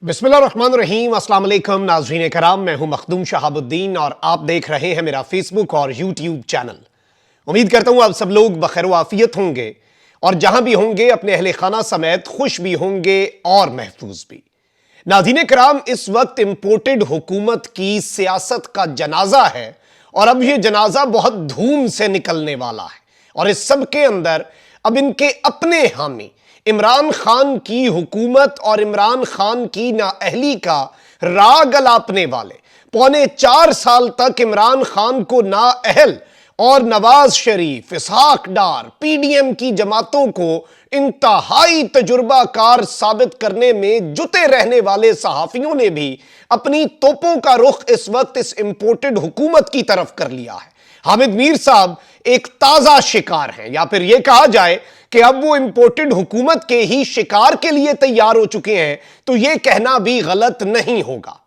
बिस्मिल्लाहिर्रहमानिर्रहीम, अस्सलाम वालेकुम नाज़रीन कराम। मैं हूं मखदूम शहाबुद्दीन और आप देख रहे हैं मेरा फेसबुक और यूट्यूब चैनल। उम्मीद करता हूं आप सब लोग बखैर वाफियत होंगे और जहां भी होंगे अपने अहले खाना समेत खुश भी होंगे और महफूज भी। नाज़रीन कराम, इस वक्त इंपोर्टेड हुकूमत की सियासत का जनाजा है और अब यह जनाजा बहुत धूम से निकलने वाला है और इस सब के अंदर अब इनके अपने हामी इमरान खान की हुकूमत और इमरान खान की नाअहली का राग अलापने वाले 4.25 साल तक इमरान खान को नाअहल और नवाज शरीफ, इसहाक डार, पीडीएम की जमातों को इंतहाई तजुर्बाकार साबित करने में जुटे रहने वाले सहाफियों ने भी अपनी तोपों का रुख इस वक्त इस इंपोर्टेड हुकूमत की तरफ कर लिया है। हामिद मीर साहब एक ताजा शिकार हैं, या फिर यह कहा जाए कि अब वो इंपोर्टेड हुकूमत के ही शिकार के लिए तैयार हो चुके हैं, तो यह कहना भी गलत नहीं होगा।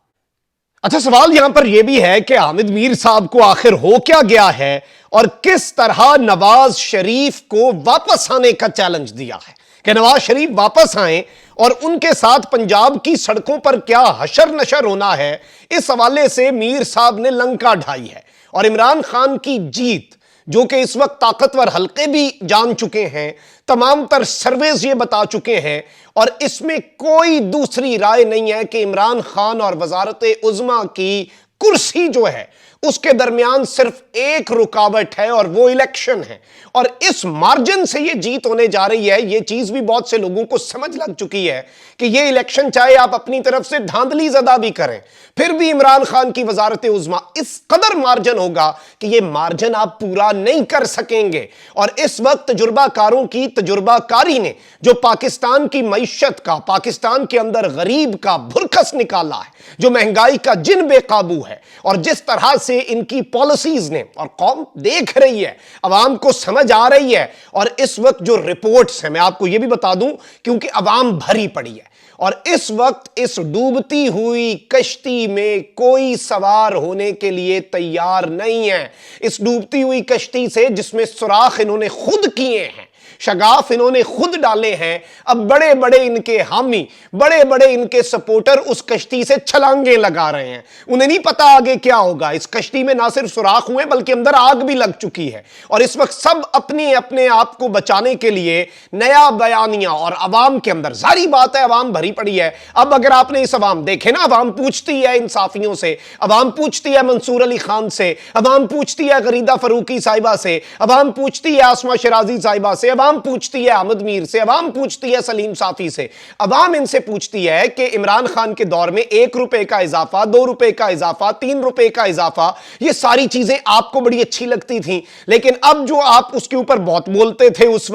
अच्छा, सवाल यहां पर यह भी है कि हामिद मीर साहब को आखिर हो क्या गया है और किस तरह नवाज शरीफ को वापस आने का चैलेंज दिया है कि नवाज शरीफ वापस आए और उनके साथ पंजाब की सड़कों पर क्या हशर नशर होना है। इस हवाले से मीर साहब ने लंका ढाई है और इमरान खान की जीत, जो कि इस वक्त ताकतवर हल्के भी जान चुके हैं, तमाम तर सर्वेज ये बता चुके हैं और इसमें कोई दूसरी राय नहीं है कि इमरान खान और वजारत उज़्मा की कुर्सी जो है उसके दरमियान सिर्फ एक रुकावट है और वो इलेक्शन है। और इस मार्जिन से ये जीत होने जा रही है, ये चीज भी बहुत से लोगों को समझ लग चुकी है कि ये इलेक्शन चाहे आप अपनी तरफ से धांधली ज़दा भी करें, फिर भी इमरान खान की वजारत उज़्मा इस कदर मार्जिन होगा कि ये मार्जिन आप पूरा नहीं कर सकेंगे। और इस वक्त तजुर्बाकारों की तजुर्बाकारी ने जो पाकिस्तान की मईशत का, पाकिस्तान के अंदर गरीब का भुरकस निकाला है, जो महंगाई का जिन बेकाबू है और जिस तरह से इनकी पॉलिसीज ने, और कौम देख रही है, अवाम को समझ आ रही है। और इस वक्त जो रिपोर्ट्स हैं, मैं आपको यह भी बता दूं क्योंकि अवाम भरी पड़ी है और इस वक्त इस डूबती हुई कश्ती में कोई सवार होने के लिए तैयार नहीं है। इस डूबती हुई कश्ती से जिसमें सुराख इन्होंने खुद किए हैं, शगाफ इन्होंने खुद डाले हैं, अब बड़े बड़े इनके हामी, बड़े बड़े इनके सपोर्टर उस कश्ती से छलांगे लगा रहे हैं। उन्हें नहीं पता आगे क्या होगा। इस कश्ती में ना सिर्फ सुराख हुए बल्कि अंदर आग भी लग चुकी है और इस वक्त सब अपने अपने आप को बचाने के लिए नया बयानिया और अवाम के अंदर, जारी बात है अवाम भरी पड़ी है। अब अगर आपने इस अवाम देखे ना, अवाम पूछती है इंसाफियों से, अवाम पूछती है मंसूर अली खान से, अवाम पूछती है गरीदा फरूकी साहिबा से, अवाम पूछती है आसमा शराजी साहिबा से, अवाम पूछती है अहमद मीर से, अवाम पूछती है सलीम साफी से, अवाम इनसे पूछती है कि इमरान खान के दौर में 1 रुपए का इजाफा, 2 रुपए का इजाफा, 3 रुपए का इजाफा, ये सारी चीजें आपको बड़ी अच्छी लगती थी, लेकिन अब जो आप उसके ऊपर बहुत बोलते थे उस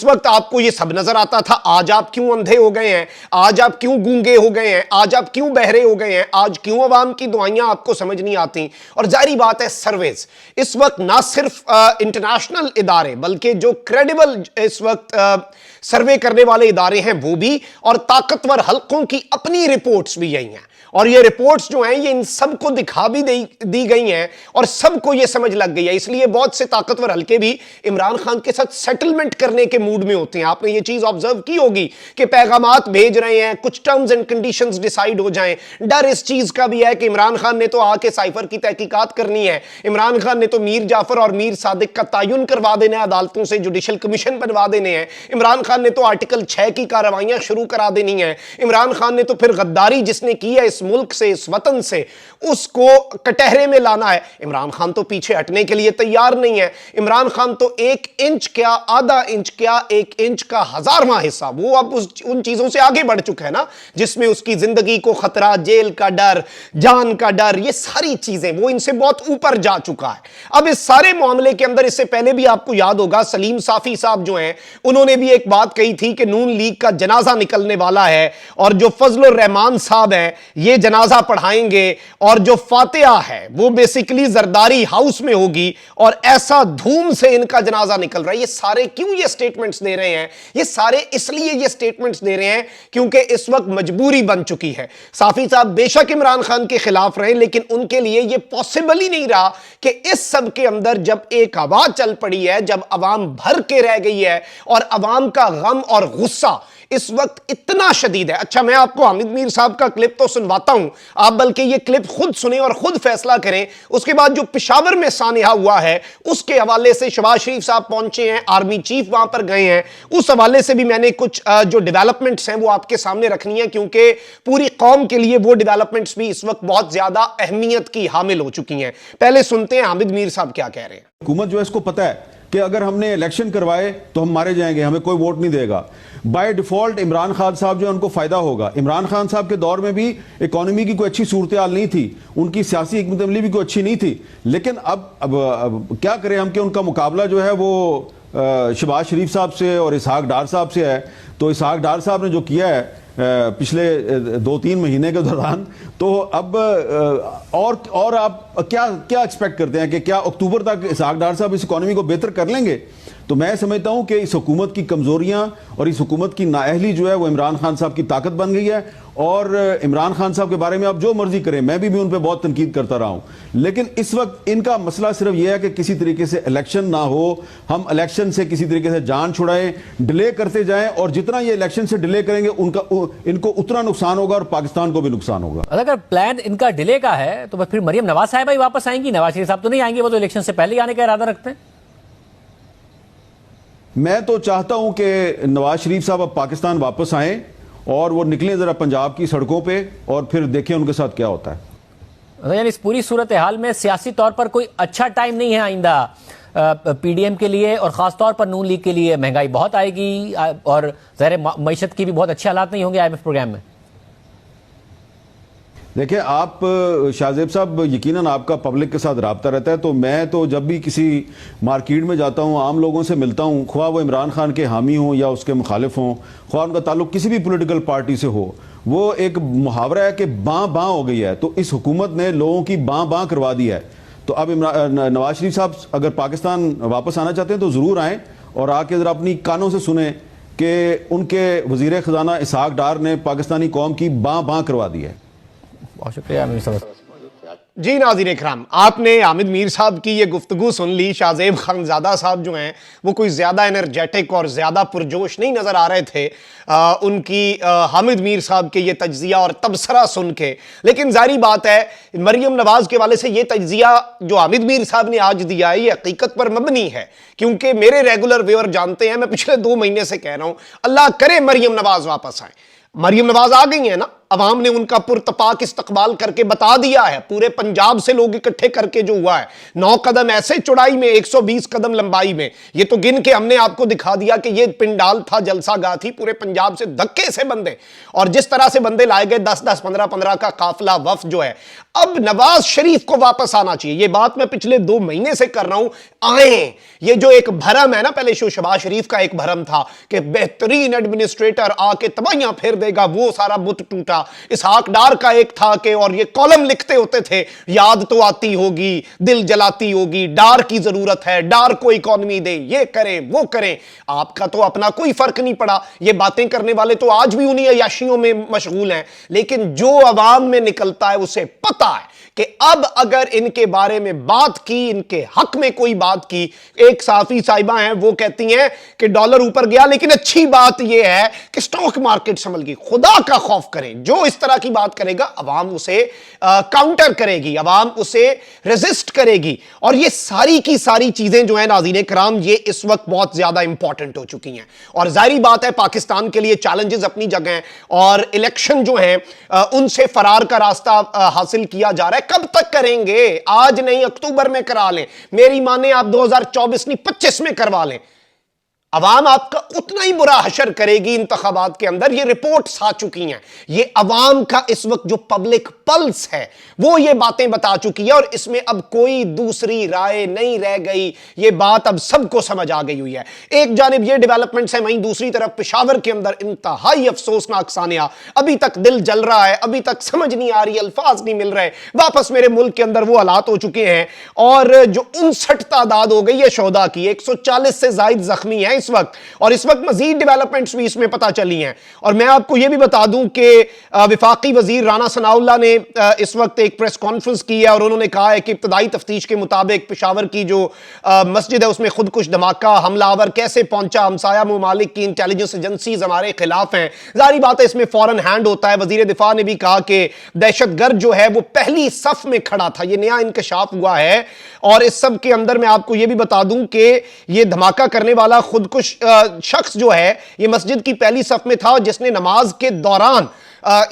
वक्त आपको ये सब नजर आता था। आज आप क्यों अंधे हो गए हैं, आज आप क्यों गूंगे हो गए हैं, आज आप क्यों बहरे हो गए हैं, आज क्यों अवाम की दुआइयां आपको समझ नहीं आती। और जारी बात है सर्वेज इस वक्त ना सिर्फ इंटरनेशनल इदारे बल्कि जो क्रेडिबल इस वक्त सर्वे करने वाले इदारे हैं वो भी, और ताकतवर हल्कों की अपनी रिपोर्ट्स भी यही हैं। और ये रिपोर्ट्स जो हैं ये इन सबको दिखा भी दी गई हैं और सबको ये समझ लग गई है। इसलिए बहुत से ताकतवर हल्के भी इमरान खान के साथ सेटलमेंट करने के मूड में होते हैं। आपने ये चीज ऑब्जर्व की होगी कि पैगामात भेज रहे हैं, कुछ टर्म्स एंड कंडीशंस डिसाइड हो जाएं। डर इस चीज का भी है कि इमरान खान ने तो आके साइफर की तहकीकात करनी है, इमरान खान ने तो मीर जाफर और मीर सादिक का तायुन करवा देना है, अदालतों से जुडिशल कमीशन बनवा देने हैं, इमरान खान ने तो आर्टिकल 6 की कार्रवाइयां शुरू करा देनी है, इमरान खान ने तो फिर गद्दारी जिसने की है इस मुल्क से, इस वतन से, उसको कटहरे में लाना है। इमरान खान तो पीछे हटने के लिए तैयार नहीं है। इमरान खान तो 1 इंच क्या, आधा इंच क्या, 1 इंच का 1000वां हिस्सा, वो अब उन चीजों से आगे बढ़ चुका है ना जिसमें उसकी जिंदगी को खतरा, जेल का डर, जान का डर, ये सारी चीजें वो इनसे बहुत ऊपर जा चुका है। अब इस सारे मामले के अंदर इससे पहले भी आपको याद होगा सलीम साफी साहब जो हैं उन्होंने भी एक बात कही थी कि नून लीग का जनाजा निकलने वाला है और जो फजलुर रहमान साहब हैं ये जनाजा पढ़ाएंगे और जो फातिहा है वो बेसिकली जरदारी हाउस में होगी और ऐसा धूम से इनका जनाजा निकल रहा है। ये सारे क्यों ये स्टेटमेंट्स दे रहे हैं? ये सारे इसलिए ये स्टेटमेंट्स दे रहे हैं क्योंकि इस वक्त मजबूरी बन चुकी है। साफी साहब बेशक इमरान खान के खिलाफ रहे लेकिन उनके लिए ये पॉसिबल ही नहीं रहा कि इस सब के अंदर जब एक हवा चल पड़ी है, जब अवाम भर के रह गई है और अवाम का गम और गुस्सा इस वक्त इतना शदीद है। अच्छा, मैं आपको हामिद मीर साहब का क्लिप तो सुनवाता हूं, आप बल्कि ये क्लिप खुद सुने और खुद फैसला करें। उसके बाद जो पेशावर में सानिया हुआ है उसके हवाले से शहबाज शरीफ साहब पहुंचे हैं, आर्मी चीफ वहां पर गए हैं, उस हवाले से भी मैंने कुछ जो डेवलपमेंट्स हैं वो आपके सामने रखनी है, क्योंकि पूरी कौम के लिए वो डेवलपमेंट्स भी इस वक्त बहुत ज्यादा अहमियत की हामिल हो चुकी हैं। पहले सुनते हैं हामिद मीर साहब क्या कह रहे हैं। हुकूमत जो है इसको पता है कि अगर हमने इलेक्शन करवाए तो हम मारे जाएंगे, हमें कोई वोट नहीं देगा। बाय डिफॉल्ट इमरान खान साहब जो है उनको फायदा होगा। इमरान खान साहब के दौर में भी इकोनॉमी की कोई अच्छी सूरत हाल नहीं थी, उनकी सियासी हिकमत अमली भी कोई अच्छी नहीं थी, लेकिन अब क्या करें हम कि उनका मुकाबला जो है वो शहबाज शरीफ साहब से और इसहाक डार साहब से है। तो इसहाक डार साहब ने जो किया है पिछले 2-3 महीने के दौरान, तो अब और आप क्या एक्सपेक्ट करते हैं कि क्या अक्टूबर तक इसहाक डार साहब इस इकोनॉमी को बेहतर कर लेंगे? तो मैं समझता हूं कि इस हुकूमत की कमजोरियां और इस हुकूमत की नाअहली जो है वो इमरान खान साहब की ताकत बन गई है। और इमरान खान साहब के बारे में आप जो मर्जी करें, मैं भी उन पर बहुत तनकीद करता रहा हूं, लेकिन इस वक्त इनका मसला सिर्फ यह है कि किसी तरीके से इलेक्शन ना हो, हम इलेक्शन से किसी तरीके से जान छुड़ाएं, डिले करते जाएं, और जितना ये इलेक्शन से डिले करेंगे इनको उतना नुकसान होगा और पाकिस्तान को भी नुकसान होगा। अगर प्लान इनका डिले का है तो फिर मरियम नवाज साहिबा ही वापस आएंगी, नवाज शरीफ साहब तो नहीं आएंगे, वो तो इलेक्शन से पहले ही आने का इरादा रखते हैं। मैं तो चाहता हूं कि नवाज शरीफ साहब अब पाकिस्तान वापस आएं और वो निकलें जरा पंजाब की सड़कों पे और फिर देखें उनके साथ क्या होता है। यानी इस पूरी सूरत हाल में सियासी तौर पर कोई अच्छा टाइम नहीं है आइंदा पीडीएम के लिए, और खास तौर पर नून लीग के लिए। महंगाई बहुत आएगी और ज़ाहिर मईशत की भी बहुत अच्छे हालात नहीं होंगे IMF प्रोग्राम में। देखिए आप शाहजेब साहब, यकीनन आपका पब्लिक के साथ रब्ता रहता है, तो मैं तो जब भी किसी मार्केट में जाता हूँ, आम लोगों से मिलता हूँ, ख्वाह वो इमरान खान के हामी हों या उसके मुखालिफ हों, ख्वाह उनका ताल्लुक किसी भी पॉलिटिकल पार्टी से हो, वो एक मुहावरा है कि बाँ बाँ हो गई है। तो इस हुकूमत ने लोगों की बाँ बाँ करवा दी है। तो अब नवाज शरीफ साहब अगर पाकिस्तान वापस आना चाहते हैं तो ज़रूर आएँ और आके ज़रा अपनी कानों से सुने कि उनके वज़ीर ख़जाना इसहाक डार ने पाकिस्तानी कौम की बाँ बाँ करवा दी है। बहुत शुक्रिया अमीर साहब। जी नाज़रीन इकराम, आपने हामिद मीर साहब की ये गुफ्तगू सुन ली। शाहजेब खानज़ादा साहब जो हैं वो कोई ज़्यादा एनर्जेटिक और ज़्यादा पुरजोश नहीं नज़र आ रहे थे उनकी हामिद मीर साहब के ये तज्जिया और तबसरा सुन के। लेकिन जारी बात है, मरियम नवाज़ के वाले से ये तज्जिया जो हामिद मीर साहब ने आज दिया है ये हकीकत पर मबनी है, क्योंकि मेरे रेगुलर व्यूअर जानते हैं, मैं पिछले 2 महीने से कह रहा हूँ अल्लाह करे मरियम नवाज़ वापस आए। मरियम नवाज़ आ गई है ना, अवाम ने उनका पुरतपाक इस्तकबाल करके बता दिया है, पूरे पंजाब से लोग इकट्ठे करके जो हुआ है, 9 कदम ऐसे चौड़ाई में, 120 कदम लंबाई में, ये तो गिन के हमने आपको दिखा दिया कि ये पिंडाल था, जलसागाह थी, पूरे पंजाब से धक्के से बंदे, और जिस तरह से बंदे लाए गए 10-10, 15-15 का काफिला वफ जो है। अब नवाज शरीफ को वापस आना चाहिए, ये बात मैं पिछले 2 महीने से कर रहा हूं, आए। ये जो एक भरम है ना, पहले शहबाज शरीफ का एक भरम था कि बेहतरीन एडमिनिस्ट्रेटर आके तबाहियां फेर देगा, वो सारा बुत टूटा। इसहाक डार का एक था कि, और ये कॉलम लिखते होते थे, याद तो आती होगी, दिल जलाती होगी, डार की जरूरत है, डार को इकॉनमी दे, ये करें वो करें। आपका तो अपना कोई फर्क नहीं पड़ा, ये बातें करने वाले तो आज भी उन्हीं अयाशियों में मशगूल हैं, लेकिन जो अवाम में निकलता है उसे पता है कि अब अगर इनके बारे में बात की, इनके हक में कोई बात की, एक साफी साहिबा हैं वो कहती हैं कि डॉलर ऊपर गया, लेकिन अच्छी बात यह है कि स्टॉक मार्केट संभल गई। खुदा का खौफ करें, जो इस तरह की बात करेगा अवाम उसे काउंटर करेगी, अवाम उसे रेजिस्ट करेगी। और ये सारी की सारी चीजें जो है नाज़रीन कराम, ये इस वक्त बहुत ज्यादा इंपॉर्टेंट हो चुकी हैं। और जाहिर बात है पाकिस्तान के लिए चैलेंजेस अपनी जगह हैं, और इलेक्शन जो हैं उनसे फरार का रास्ता हासिल किया जा रहा है। कब तक करेंगे? आज नहीं, अक्टूबर में करा लें, मेरी माने आप 2024 नहीं 25 में करवा लें। अवाम आपका उतना ही बुरा हशर करेगी इंतखाबात के अंदर, ये रिपोर्ट्स आ चुकी हैं। ये अवाम का इस वक्त जो पब्लिक पल्स है वो ये बातें बता चुकी है, और इसमें अब कोई दूसरी राय नहीं रह गई। ये बात अब सबको समझ आ गई हुई है। एक जानिब ये डेवलपमेंट्स है, वहीं दूसरी तरफ पेशावर के अंदर इंतहाई अफसोसनाक सानिया। अभी तक दिल जल रहा है, अभी तक समझ नहीं आ रही, अल्फाज नहीं मिल रहे। वापस मेरे मुल्क के अंदर वो हालात हो चुके हैं, और जो 59 तादाद हो गई है शोदा की, 140 से जायद जख्मी है इस वक्त, और इस वक्त मजीद डेवलपमेंट्स भी इसमें पता चली हैं। और मैं आपको यह भी बता दूं कि विफाकी वजीर राना सनाउल्लाह ने इस वक्त एक प्रेस कॉन्फ्रेंस की है और उन्होंने कहा है कि इब्तदाई तफ्तीश के मुताबिक पेशावर की जो मस्जिद है उसमें खुदकुश धमाका, हमलावर कैसे पहुंचा, हमसाया ममालिक की इंटेलिजेंस एजेंसीज हमारे खिलाफ हैं। जारी बात है इसमें फौरन हैंड होता है। वजीर दिफा ने भी कहा कि दहशतगर्द जो है वो पहली सफ में खड़ा था। यह नया इंकशाफ हुआ है और इस सब के अंदर मैं आपको यह भी बता दूं कि यह धमाका करने वाला खुदकुश शख्स जो है ये मस्जिद की पहली सफ में था, जिसने नमाज के दौरान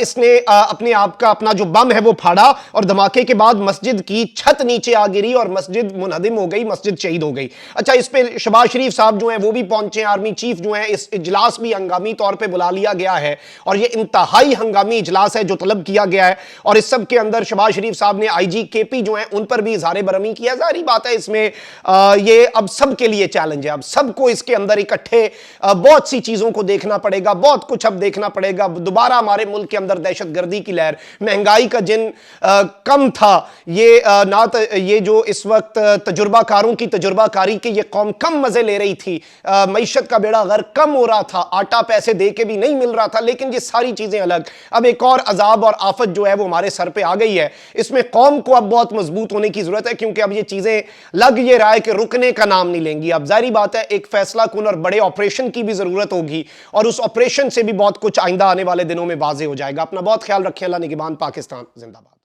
इसने अपने आप का अपना जो बम है वो फाड़ा और धमाके के बाद मस्जिद की छत नीचे आ गिरी और मस्जिद मुनहदिम हो गई, मस्जिद शहीद हो गई। अच्छा, इस पे शहबाज शरीफ साहब जो हैं वो भी पहुंचे, आर्मी चीफ जो हैं, इस इजलास भी हंगामी तौर पे बुला लिया गया है और ये इंतहाई हंगामी इजलास है जो तलब किया गया है। और इस सब के अंदर शहबाज शरीफ साहब ने IG KP जो है उन पर भी इजहार बरहमी किया। जाहिर बात है इसमें ये अब सबके लिए चैलेंज है, अब सबको इसके अंदर इकट्ठे बहुत सी चीजों को देखना पड़ेगा, बहुत कुछ अब देखना पड़ेगा। दोबारा हमारे मुल्क के अंदर दहशतगर्दी की लहर, महंगाई का जिन कम था, ये जो इस वक्त तजुर्बाकारों की तजुर्बाकारी के ये कौम कम मजे ले रही थी, मईशत का बेड़ा गर्क कम हो रहा था, आटा पैसे दे के भी नहीं मिल रहा था, लेकिन ये सारी चीजें अलग। अब एक और अजाब और आफत जो है वो हमारे सर पे आ गई है। इसमें कौम को अब बहुत मजबूत होने की जरूरत है, क्योंकि अब ये चीजें लग ये रहा है कि रुकने का नाम नहीं लेंगी। अब जाहिर बात है एक फैसला कुन और बड़े ऑपरेशन की भी जरूरत होगी और उस ऑपरेशन से भी बहुत कुछ आइंदा आने वाले दिनों में वाज़ेह हो जाएगा। अपना बहुत ख्याल रखें। अल्लाह निगहबान। पाकिस्तान जिंदाबाद।